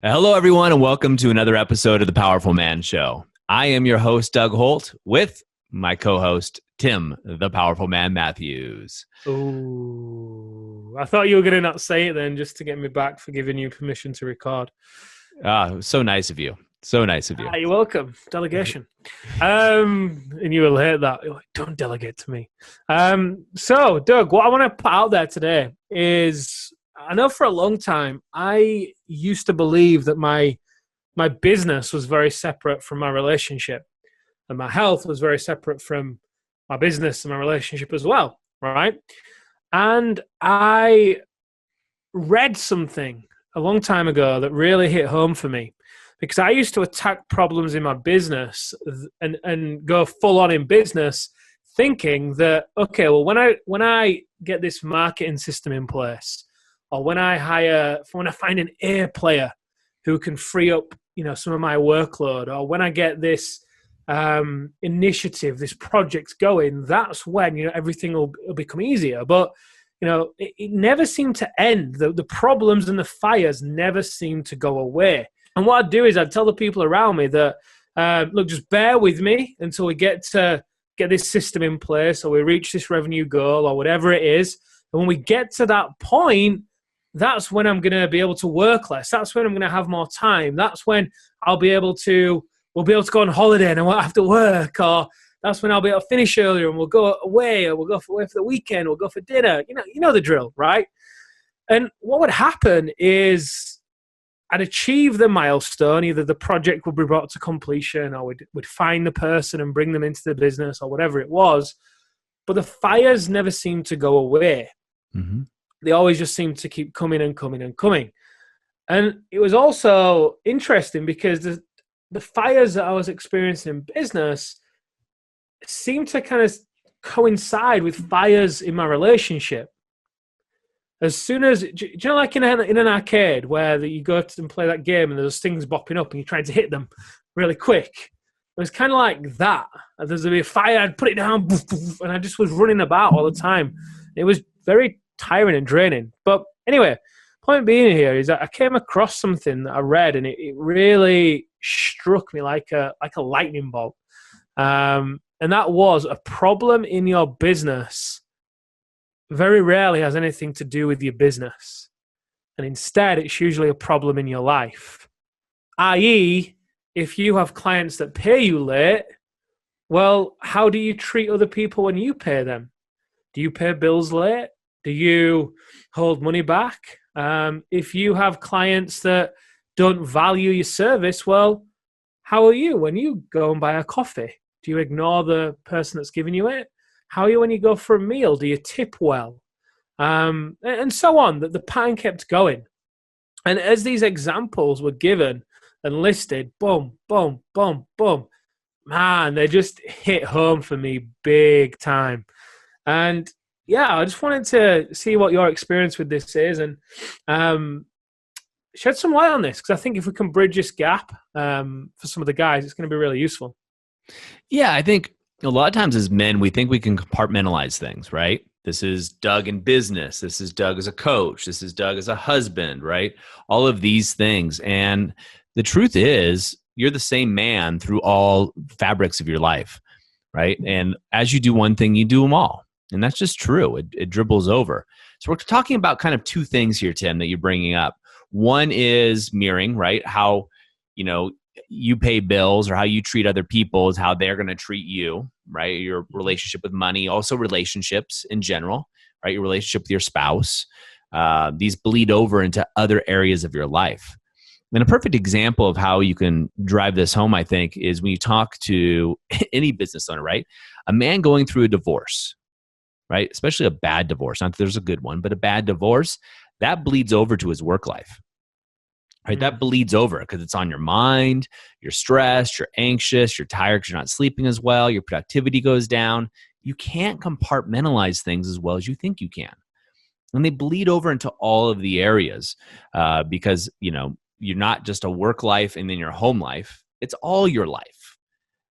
Hello, everyone, and welcome to another episode of the Powerful Man Show. I am your host, Doug Holt, with my co-host, Tim, the Powerful Man Matthews. Oh, I thought you were going to not say it then just to get me back for giving you permission to record. So nice of you. So nice of you. You're welcome. Delegation. And you will hate that. You're like, don't delegate to me. So, Doug, what I want to put out there today is, I know for a long time, I used to believe that my business was very separate from my relationship, and my health was very separate from my business and my relationship as well, right? And I read something a long time ago that really hit home for me, because I used to attack problems in my business and go full on in business, thinking that, okay, well, when I get this marketing system in place, or when I find an A player who can free up, some of my workload, or when I get this initiative, this project going, that's when, everything will become easier. But, it never seemed to end. The problems and the fires never seemed to go away. And what I'd do is I'd tell the people around me that, look, just bear with me until we get this system in place, or we reach this revenue goal, or whatever it is. And when we get to that point, that's when I'm going to be able to work less. That's when I'm going to have more time. That's when we'll be able to go on holiday and I won't have to work. Or that's when I'll be able to finish earlier and we'll go away, or we'll go away for the weekend. We'll go for dinner. You know the drill, right? And what would happen is I'd achieve the milestone. Either the project would be brought to completion, or we'd find the person and bring them into the business, or whatever it was. But the fires never seemed to go away. Mm-hmm. They always just seemed to keep coming and coming and coming. And it was also interesting because the fires that I was experiencing in business seemed to kind of coincide with fires in my relationship. As soon as, do you know, like in an arcade where you go and play that game and there's things bopping up and you're trying to hit them really quick? It was kind of like that. There's a fire, I'd put it down, and I just was running about all the time. It was very tiring and draining. But anyway, point being here is that I came across something that I read, and it really struck me like a lightning bolt. And that was, a problem in your business very rarely has anything to do with your business. And instead, it's usually a problem in your life. I.e., if you have clients that pay you late, well, how do you treat other people when you pay them? Do you pay bills late? Do you hold money back? If you have clients that don't value your service, well, how are you when you go and buy a coffee? Do you ignore the person that's giving you it? How are you when you go for a meal? Do you tip well? And so on. The pattern kept going. And as these examples were given and listed, boom, boom, boom, boom, man, they just hit home for me big time. And yeah, I just wanted to see what your experience with this is, and shed some light on this, because I think if we can bridge this gap for some of the guys, it's going to be really useful. Yeah, I think a lot of times as men, we think we can compartmentalize things, right? This is Doug in business. This is Doug as a coach. This is Doug as a husband, right? All of these things. And the truth is, you're the same man through all fabrics of your life, right? And as you do one thing, you do them all. And that's just true. It dribbles over. So we're talking about kind of two things here, Tim, that you're bringing up. One is mirroring, right? How, you pay bills, or how you treat other people is how they're going to treat you, right? Your relationship with money, also relationships in general, right? Your relationship with your spouse. These bleed over into other areas of your life. And a perfect example of how you can drive this home, I think, is when you talk to any business owner, right? A man going through a divorce, right? Especially a bad divorce. Not that there's a good one, but a bad divorce, that bleeds over to his work life, right? That bleeds over because it's on your mind. You're stressed, you're anxious, you're tired because you're not sleeping as well. Your productivity goes down. You can't compartmentalize things as well as you think you can. And they bleed over into all of the areas because, you're not just a work life and then your home life. It's all your life.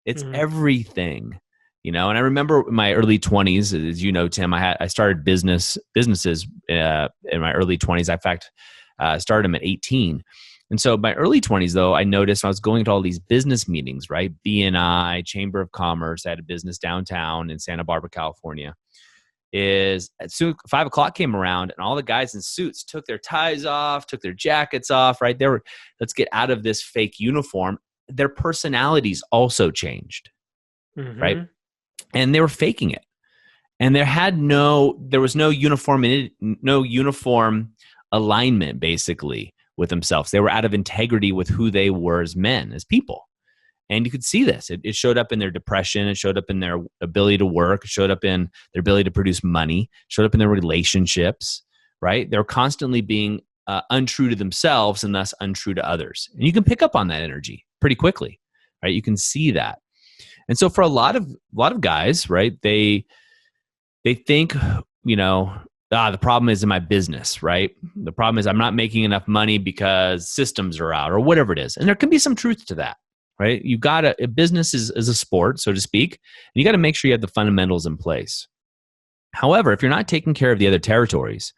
It's everything. And I remember in my early 20s, as you know, Tim, I started businesses in my early 20s. In fact, I started them at 18. And so my early 20s, though, I noticed I was going to all these business meetings, right? BNI, Chamber of Commerce. I had a business downtown in Santa Barbara, California. Is as soon 5 o'clock came around and all the guys in suits took their ties off, took their jackets off, right? They were, let's get out of this fake uniform. Their personalities also changed, right? And they were faking it. And there was no uniform alignment basically with themselves. They were out of integrity with who they were as men, as people. And you could see this. It showed up in their depression. It showed up in their ability to work. It showed up in their ability to produce money. It showed up in their relationships, right? They're constantly being untrue to themselves and thus untrue to others. And you can pick up on that energy pretty quickly, right? You can see that. And so for a lot of guys, right, they think, the problem is in my business, right? The problem is I'm not making enough money because systems are out or whatever it is. And there can be some truth to that. Right? You've got a business is a sport, so to speak, and you got to make sure you have the fundamentals in place. However, if you're not taking care of the other territories,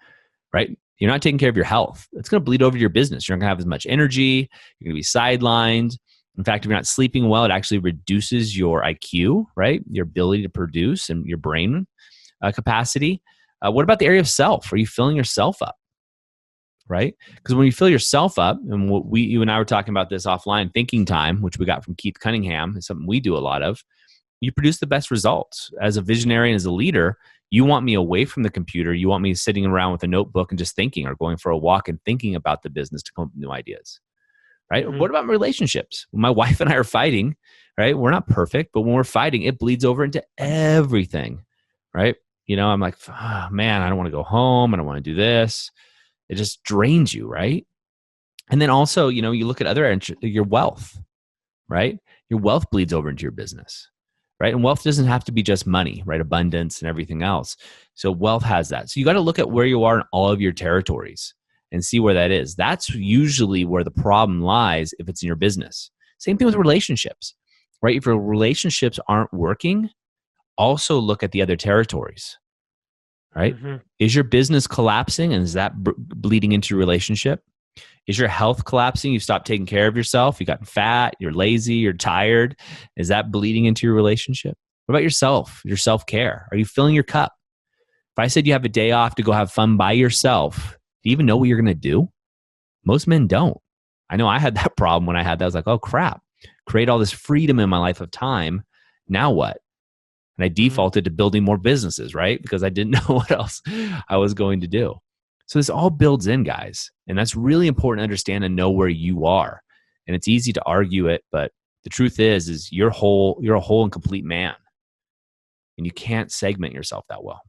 right? You're not taking care of your health. It's going to bleed over to your business. You're not going to have as much energy. You're going to be sidelined. In fact, if you're not sleeping well, it actually reduces your IQ, right? Your ability to produce and your brain capacity. What about the area of self? Are you filling yourself up? Right? Because when you fill yourself up, and you and I were talking about this offline, thinking time, which we got from Keith Cunningham, is something we do a lot of, you produce the best results. As a visionary and as a leader, you want me away from the computer. You want me sitting around with a notebook and just thinking, or going for a walk and thinking about the business to come up with new ideas. Right? What about relationships? When my wife and I are fighting, right? We're not perfect, but when we're fighting, it bleeds over into everything. Right? I'm like, man, I don't want to go home. I don't want to do this. It just drains you, right? And then also, you look at your wealth, right? Your wealth bleeds over into your business, right? And wealth doesn't have to be just money, right? Abundance and everything else. So wealth has that. So you got to look at where you are in all of your territories and see where that is. That's usually where the problem lies if it's in your business. Same thing with relationships, right? If your relationships aren't working, also look at the other territories. Right? Is your business collapsing, and is that bleeding into your relationship? Is your health collapsing? You've stopped taking care of yourself. You've gotten fat. You're lazy. You're tired. Is that bleeding into your relationship? What about yourself? Your self-care? Are you filling your cup? If I said you have a day off to go have fun by yourself, do you even know what you're going to do? Most men don't. I know I had that problem when I had that. I was like, oh crap, create all this freedom in my life of time. Now what? And I defaulted to building more businesses, right? Because I didn't know what else I was going to do. So this all builds in, guys. And that's really important to understand and know where you are. And it's easy to argue it, but the truth is you're a whole and complete man. And you can't segment yourself that well.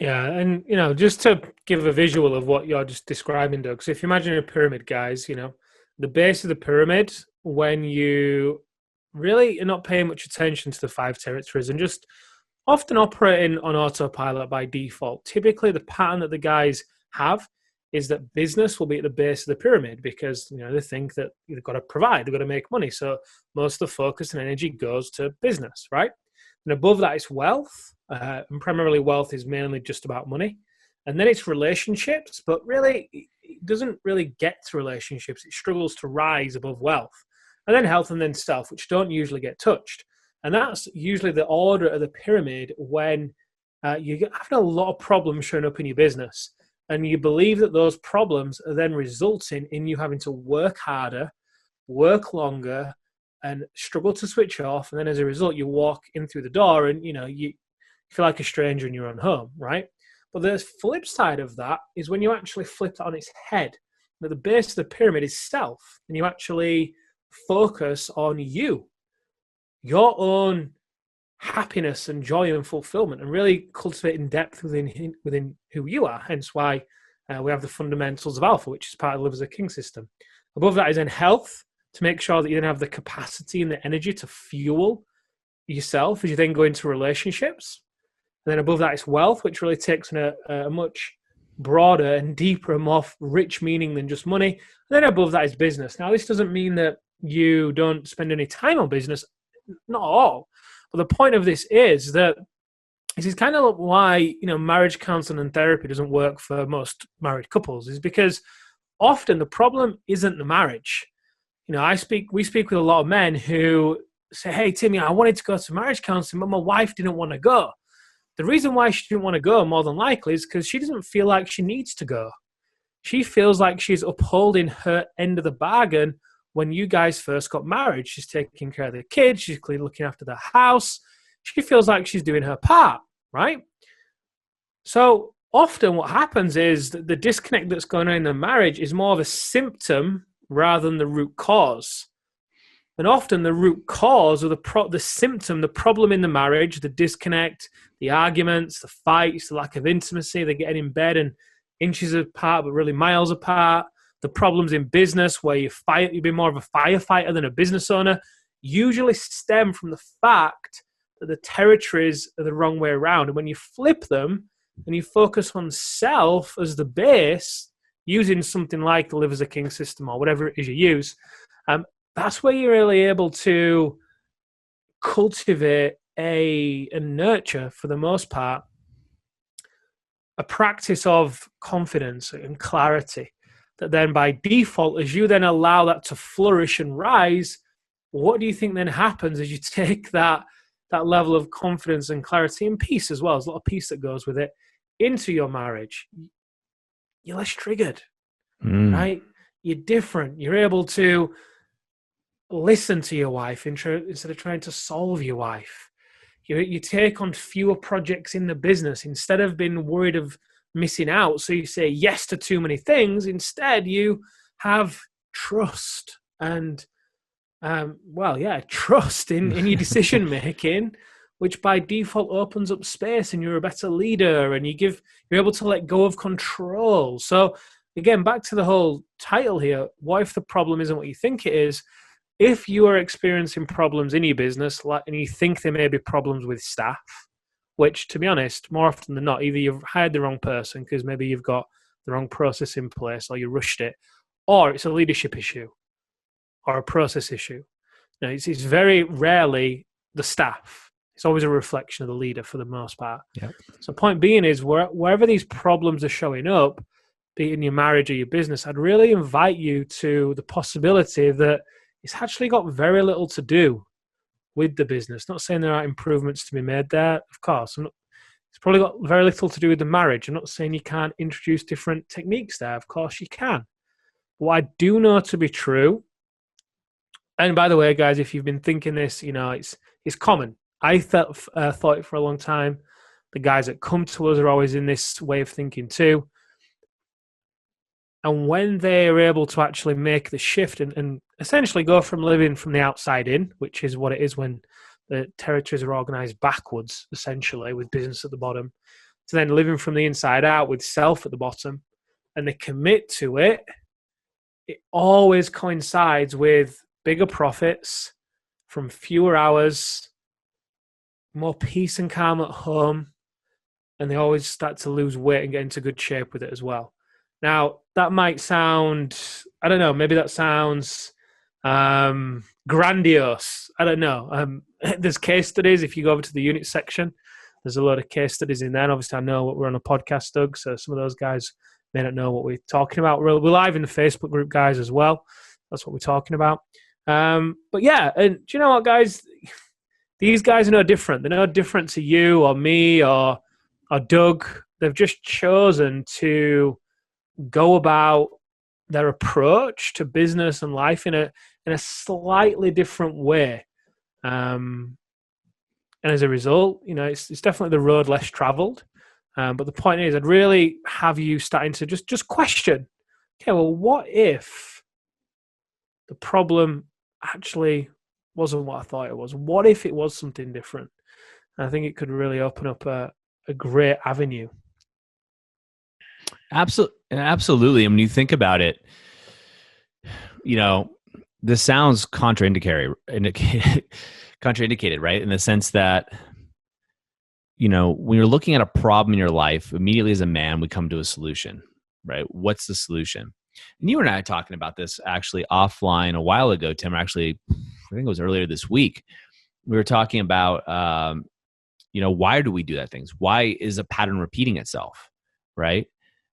Yeah, and just to give a visual of what you're just describing, Doug. So if you imagine a pyramid, guys, the base of the pyramid, when you really are not paying much attention to the 5 territories and just often operating on autopilot by default. Typically, the pattern that the guys have is that business will be at the base of the pyramid because they think that they've got to provide, they've got to make money. So most of the focus and energy goes to business, right? And above that is wealth, and primarily wealth is mainly just about money. And then it's relationships, but really it doesn't really get to relationships. It struggles to rise above wealth. And then health, and then self, which don't usually get touched. And that's usually the order of the pyramid when you're having a lot of problems showing up in your business. And you believe that those problems are then resulting in you having to work harder, work longer, and struggle to switch off. And then as a result, you walk in through the door and, you feel like a stranger in your own home, right? But the flip side of that is when you actually flip it on its head. At the base of the pyramid is self. And you actually focus on your own happiness and joy and fulfillment, and really cultivating depth within who you are. Hence why we have the fundamentals of alpha, which is part of the Live as a King system. Above that is then health, to make sure that you then have the capacity and the energy to fuel yourself as you then go into relationships. And then above that is wealth, which really takes on a much broader and deeper and more rich meaning than just money. And then above that is business. Now, this doesn't mean that you don't spend any time on business, not all. But the point of this is that this is kind of why marriage counseling and therapy doesn't work for most married couples, is because often the problem isn't the marriage. We speak with a lot of men who say, hey, Timmy, I wanted to go to marriage counseling, but my wife didn't want to go. The reason why she didn't want to go, more than likely, is because she doesn't feel like she needs to go. She feels like she's upholding her end of the bargain when you guys first got married. She's taking care of the kids. She's clearly looking after the house. She feels like she's doing her part, right? So often what happens is that the disconnect that's going on in the marriage is more of a symptom rather than the root cause. And often the root cause or the symptom, the problem in the marriage, the disconnect, the arguments, the fights, the lack of intimacy, they're getting in bed and inches apart but really miles apart, the problems in business where you've been more of a firefighter than a business owner, usually stem from the fact that the territories are the wrong way around. And when you flip them and you focus on self as the base, using something like the Live as a King system or whatever it is you use, that's where you're really able to cultivate and nurture, for the most part, a practice of confidence and clarity that then by default, as you then allow that to flourish and rise, what do you think then happens as you take that level of confidence and clarity and peace as well? There's a lot of peace that goes with it into your marriage. You're less triggered, right? You're different. You're able to listen to your wife instead of trying to solve your wife. You take on fewer projects in the business instead of being worried of missing out. So you say yes to too many things. Instead, you have trust and, trust in your decision making, which by default opens up space, and you're a better leader, and you're able to let go of control. So again, back to the whole title here, what if the problem isn't what you think it is? If you are experiencing problems in your business and you think there may be problems with staff, which, to be honest, more often than not, either you've hired the wrong person because maybe you've got the wrong process in place or you rushed it, or it's a leadership issue or a process issue. Now, it's very rarely the staff. It's always a reflection of the leader for the most part. Yep. So point being is wherever these problems are showing up, be it in your marriage or your business, I'd really invite you to the possibility that it's actually got very little to do with the business. Not saying there aren't improvements to be made there, of course. It's probably got very little to do with the marriage. I'm not saying you can't introduce different techniques there. Of course you can. What I do know to be true, and by the way, guys, if you've been thinking this, it's common. I thought it for a long time. The guys that come to us are always in this way of thinking too. And when they are able to actually make the shift and essentially go from living from the outside in, which is what it is when the territories are organized backwards, essentially, with business at the bottom, to then living from the inside out with self at the bottom, and they commit to it, it always coincides with bigger profits from fewer hours, more peace and calm at home, and they always start to lose weight and get into good shape with it as well. Now, that might sound, I don't know, maybe that sounds grandiose. I don't know. There's case studies. If you go over to the unit section, there's a lot of case studies in there. And obviously, I know we're on a podcast, Doug, so some of those guys may not know what we're talking about. We're live in the Facebook group, guys, as well. That's what we're talking about. But yeah, and do you know what, guys? These guys are no different. They're no different to you or me or Doug. They've just chosen to go about their approach to business and life in a slightly different way. And as a result, it's definitely the road less traveled. But the point is, I'd really have you starting to just question, okay, well, what if the problem actually wasn't what I thought it was? What if it was something different? And I think it could really open up a great avenue. Absolutely. When you think about it, this sounds contraindicated, right? In the sense that, when you're looking at a problem in your life, immediately as a man, we come to a solution, right? What's the solution? And you and I are talking about this actually offline a while ago, Tim. Actually, I think it was earlier this week. We were talking about, why do we do that things? Why is a pattern repeating itself, right?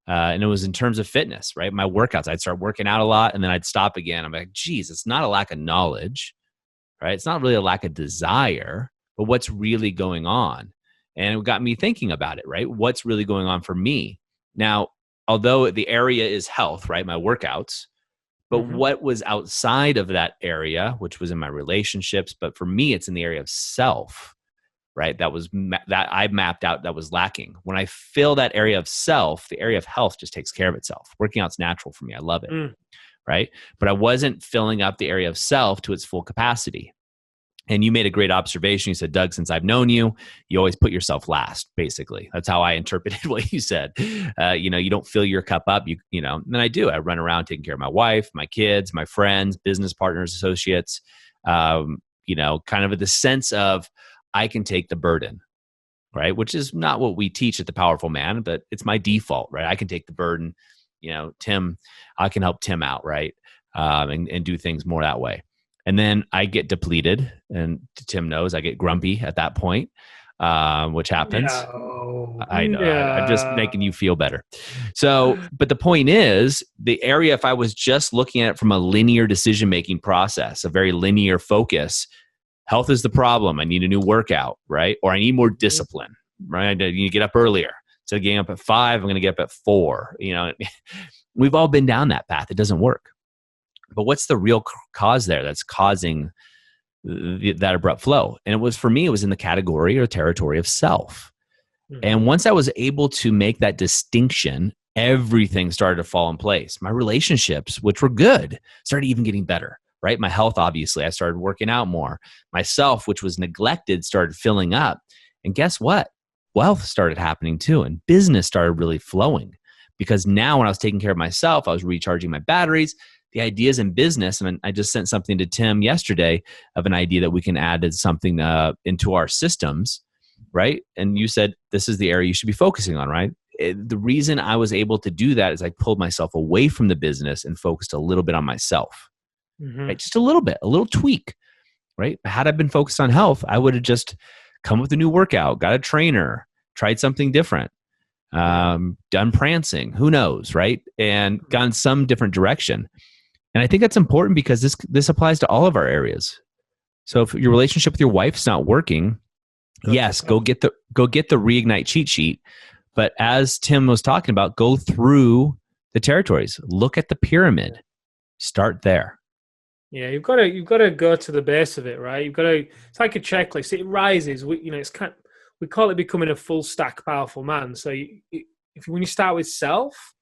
And it was in terms of fitness, right? My workouts, I'd start working out a lot and then I'd stop again. I'm like, geez, it's not a lack of knowledge, right? It's not really a lack of desire, but what's really going on? And it got me thinking about it, right? What's really going on for me? Now, although the area is health, right? My workouts, but Mm-hmm. what was outside of that area, which was in my relationships, but for me, it's in the area of self, right? That I mapped out that was lacking. When I fill that area of self, the area of health just takes care of itself. Working out's natural for me. I love it, Mm. right? But I wasn't filling up the area of self to its full capacity. And you made a great observation. You said, Doug, since I've known you, you always put yourself last, basically. That's how I interpreted what you said. You don't fill your cup up. And I do. I run around taking care of my wife, my kids, my friends, business partners, associates, kind of the sense of I can take the burden, right? Which is not what we teach at the Powerful Man, but it's my default, right? I can take the burden. Tim, I can help Tim out, right? And do things more that way. And then I get depleted, and Tim knows I get grumpy at that point, which happens. No. I know. I'm just making you No. feel better. So, but the point is, the area, if I was just looking at it from a linear decision-making process, a very linear focus, health is the problem. I need a new workout, right? Or I need more discipline, right? I need to get up earlier. So getting up at 5, I'm going to get up at 4. We've all been down that path. It doesn't work. But what's the real cause there that's causing that abrupt flow? And for me, it was in the category or territory of self. Mm-hmm. And once I was able to make that distinction, everything started to fall in place. My relationships, which were good, started even getting better, right? My health, obviously, I started working out more. Myself, which was neglected, started filling up. And guess what? Wealth started happening too. And business started really flowing because now when I was taking care of myself, I was recharging my batteries. The ideas in business, and I just sent something to Tim yesterday of an idea that we can add as something into our systems, right? And you said, this is the area you should be focusing on, right? The reason I was able to do that is I pulled myself away from the business and focused a little bit on myself, right? Just a little bit, a little tweak, right? Had I been focused on health, I would have just come with a new workout, got a trainer, tried something different, done prancing, who knows, right? And gone some different direction. And I think that's important because this applies to all of our areas. So if your relationship with your wife's not working, yes, go get the reignite cheat sheet. But as Tim was talking about, go through the territories. Look at the pyramid. Start there. Yeah, you've got to go to the base of it, right? It's like a checklist. It rises. We call it becoming a full stack powerful man. So when you start with self,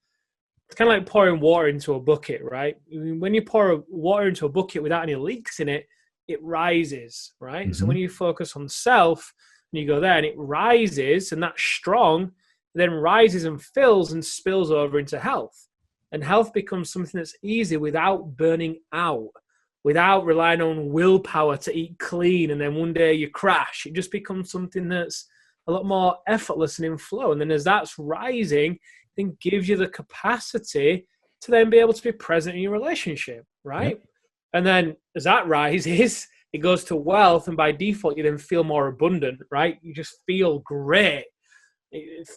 it's kind of like pouring water into a bucket, right? When you pour water into a bucket without any leaks in it, it rises, right? Mm-hmm. So when you focus on self and you go there and it rises and that's strong, then rises and fills and spills over into health. And health becomes something that's easy without burning out, without relying on willpower to eat clean and then one day you crash. It just becomes something that's a lot more effortless and in flow. And then as that's rising, then gives you the capacity to then be able to be present in your relationship, right? Yep. And then as that rises, it goes to wealth, and by default, you then feel more abundant, right? You just feel great.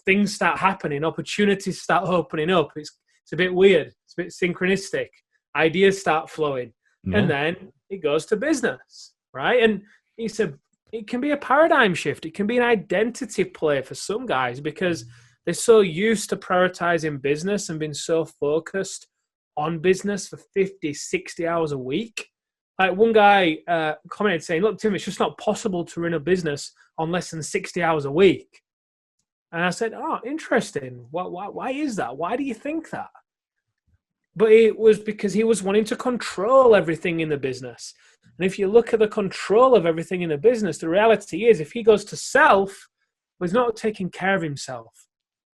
Things start happening, opportunities start opening up. It's a bit weird. It's a bit synchronistic. Ideas start flowing. Yeah. And then it goes to business, right? And it can be a paradigm shift. It can be an identity play for some guys because they're so used to prioritizing business and being so focused on business for 50, 60 hours a week. Like one guy commented saying, look, Tim, it's just not possible to run a business on less than 60 hours a week. And I said, oh, interesting. Why is that? Why do you think that? But it was because he was wanting to control everything in the business. And if you look at the control of everything in the business, the reality is if he goes to self, he's not taking care of himself.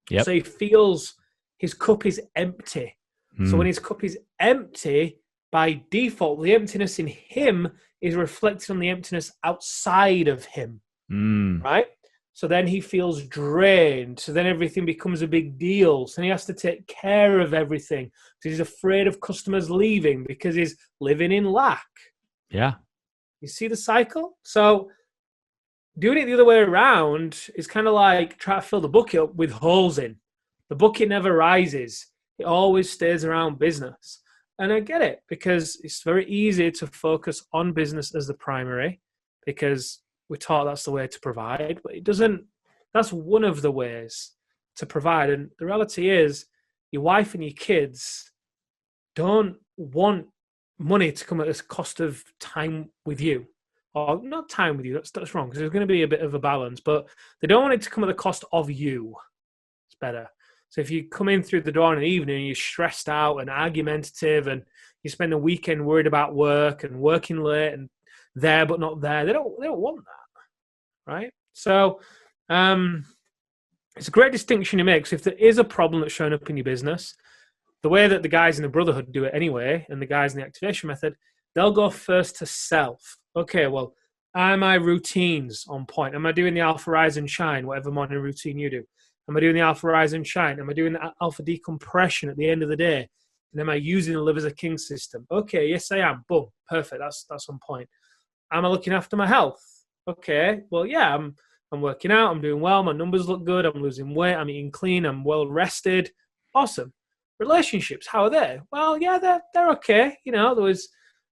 Yep. So he feels his cup is empty. So when his cup is empty, by default, the emptiness in him is reflected on the emptiness outside of him, right? So then he feels drained. So then everything becomes a big deal. So then he has to take care of everything. So he's afraid of customers leaving because he's living in lack. Yeah. You see the cycle? So doing it the other way around is kind of like trying to fill the bucket up with holes in. The bucket never rises. It always stays around business. And I get it, because it's very easy to focus on business as the primary, because we're taught that's the way to provide, but it doesn't, that's one of the ways to provide. And the reality is, your wife and your kids don't want money to come at the cost of time with you. Or not time with you, that's wrong, because there's going to be a bit of a balance, but they don't want it to come at the cost of you. It's better. So if you come in through the door in the evening and you're stressed out and argumentative and you spend the weekend worried about work and working late and there but not there, they don't want that, right? So it's a great distinction you make. So if there is a problem that's showing up in your business, the way that the guys in the Brotherhood do it anyway, and the guys in the activation method, they'll go first to self. Okay, well, are my routines on point? Am I doing the Alpha Rise and Shine, whatever morning routine you do? Am I doing the Alpha Rise and Shine? Am I doing the Alpha Decompression at the end of the day? And am I using the Live as a King system? Okay, yes, I am. Boom, perfect. That's on point. Am I looking after my health? Okay, well, yeah, I'm working out. I'm doing well. My numbers look good. I'm losing weight. I'm eating clean. I'm well rested. Awesome. Relationships, how are they? Well, yeah, they're okay. You know,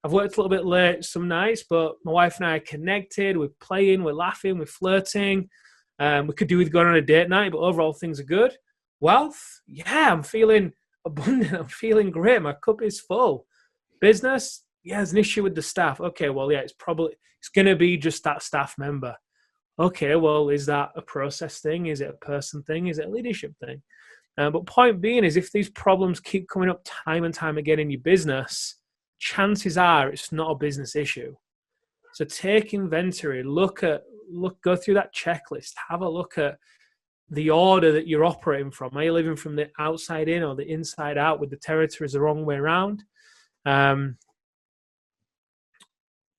I've worked a little bit late some nights, but my wife and I are connected. We're playing, we're laughing, we're flirting. We could do with going on a date night, but overall things are good. Wealth, yeah, I'm feeling abundant. I'm feeling great. My cup is full. Business, yeah, there's an issue with the staff. Okay, well, yeah, it's going to be just that staff member. Okay, well, is that a process thing? Is it a person thing? Is it a leadership thing? But point being is, if these problems keep coming up time and time again in your business, chances are it's not a business issue. So take inventory, go through that checklist, have a look at the order that you're operating from. Are you living from the outside in or the inside out, with the territories the wrong way around? And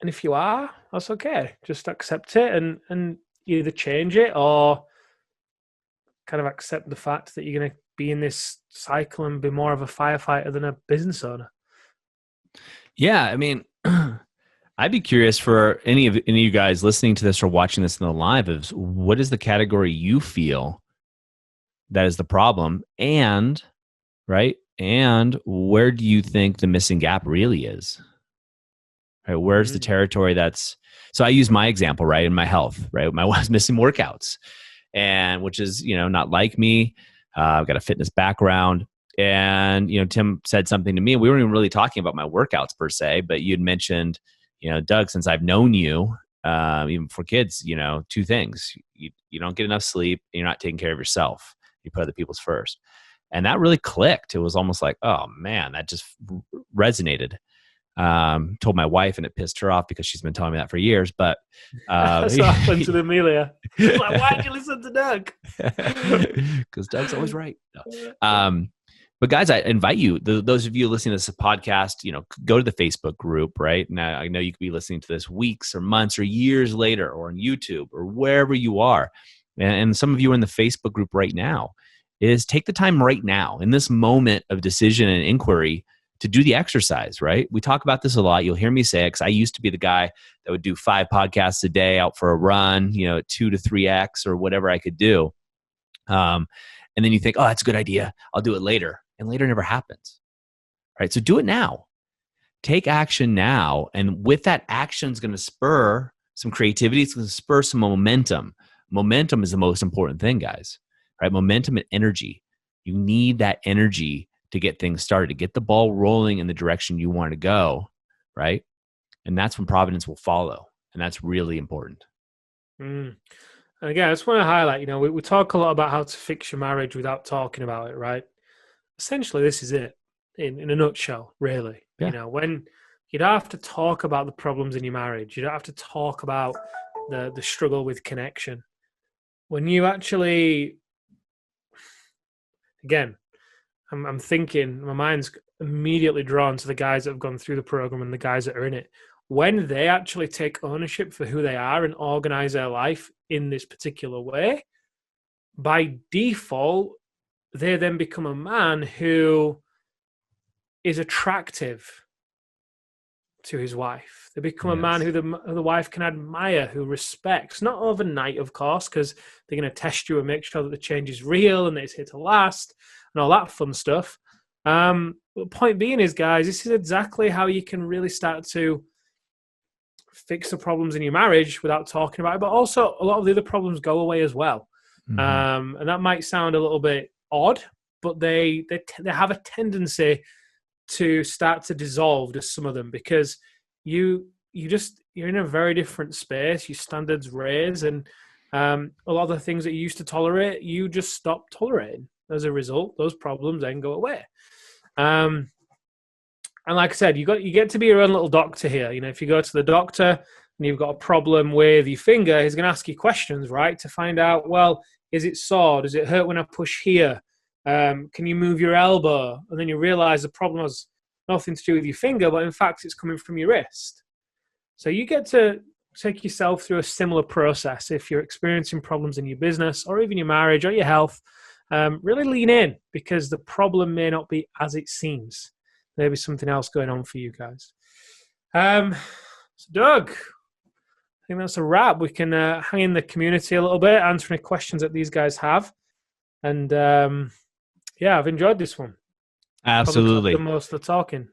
if you are, that's okay. Just accept it and either change it or kind of accept the fact that you're going to be in this cycle and be more of a firefighter than a business owner. Yeah, I mean, I'd be curious for any of you guys listening to this or watching this in the live, is what is the category you feel that is the problem, and right, and where do you think the missing gap really is? Right, where's the territory that's? So I use my example, right, in my health, right. My wife's missing workouts, and which is not like me. I've got a fitness background. And, Tim said something to me, and we weren't even really talking about my workouts per se, but you'd mentioned, Doug, since I've known you, even for kids, two things. You don't get enough sleep, and you're not taking care of yourself. You put other people's first. And that really clicked. It was almost like, oh man, that just resonated. Told my wife, and it pissed her off because she's been telling me that for years. But that's what happened to Amelia. She's like, why'd you listen to Doug? Because Doug's always right. No. But guys, I invite you, those of you listening to this podcast, go to the Facebook group, right? Now, I know you could be listening to this weeks or months or years later, or on YouTube or wherever you are. And some of you are in the Facebook group right now. Is take the time right now in this moment of decision and inquiry to do the exercise, right? We talk about this a lot. You'll hear me say it, because I used to be the guy that would do 5 podcasts a day out for a run, 2 to 3x or whatever I could do. And then you think, oh, that's a good idea. I'll do it later. And later never happens, right? So do it now. Take action now. And with that action is going to spur some creativity. It's going to spur some momentum. Momentum is the most important thing, guys, right? Momentum and energy. You need that energy to get things started, to get the ball rolling in the direction you want to go, right? And that's when providence will follow. And that's really important. And again, I just want to highlight, we talk a lot about how to fix your marriage without talking about it, right? Essentially, this is it in a nutshell, really. Yeah. When you don't have to talk about the problems in your marriage, you don't have to talk about the struggle with connection. When you actually, again, I'm thinking, my mind's immediately drawn to the guys that have gone through the program and the guys that are in it. When they actually take ownership for who they are and organize their life in this particular way, by default, they then become a man who is attractive to his wife. They become a man who the wife can admire, who respects, not overnight, of course, because they're going to test you and make sure that the change is real and that it's here to last and all that fun stuff. But the point being is, guys, this is exactly how you can really start to fix the problems in your marriage without talking about it. But also, a lot of the other problems go away as well. And that might sound a little bit odd, but they have a tendency to start to dissolve, just some of them, because you're in a very different space. Your standards raise, and a lot of the things that you used to tolerate, you just stop tolerating. As a result, those problems then go away. And like I said, you get to be your own little doctor here. You know, if you go to the doctor and you've got a problem with your finger, he's going to ask you questions, right, to find out, well, is it sore? Does it hurt when I push here? Can you move your elbow? And then you realize the problem has nothing to do with your finger, but in fact, it's coming from your wrist. So you get to take yourself through a similar process if you're experiencing problems in your business or even your marriage or your health. Really lean in, because the problem may not be as it seems. Maybe something else going on for you guys. So Doug, I think that's a wrap. We can hang in the community a little bit, answer any questions that these guys have. And yeah, I've enjoyed this one. Absolutely. The most of the talking.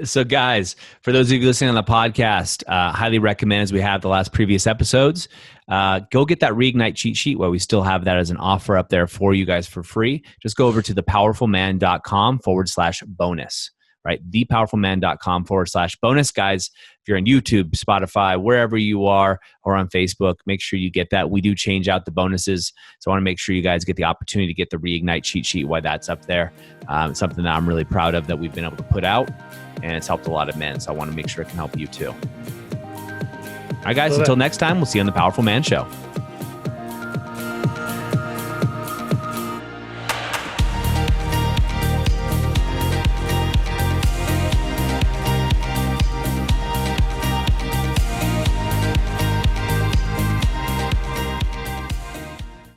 So guys, for those of you listening on the podcast, highly recommend, as we have the last previous episodes, go get that Reignite cheat sheet, where we still have that as an offer up there for you guys for free. Just go over to thepowerfulman.com/bonus, right? thepowerfulman.com/bonus. Guys, if you're on YouTube, Spotify, wherever you are, or on Facebook, make sure you get that. We do change out the bonuses. So I want to make sure you guys get the opportunity to get the Reignite cheat sheet, why that's up there. It's something that I'm really proud of that we've been able to put out, and it's helped a lot of men. So I want to make sure it can help you too. All right, guys, until next time, we'll see you on The Powerful Man Show.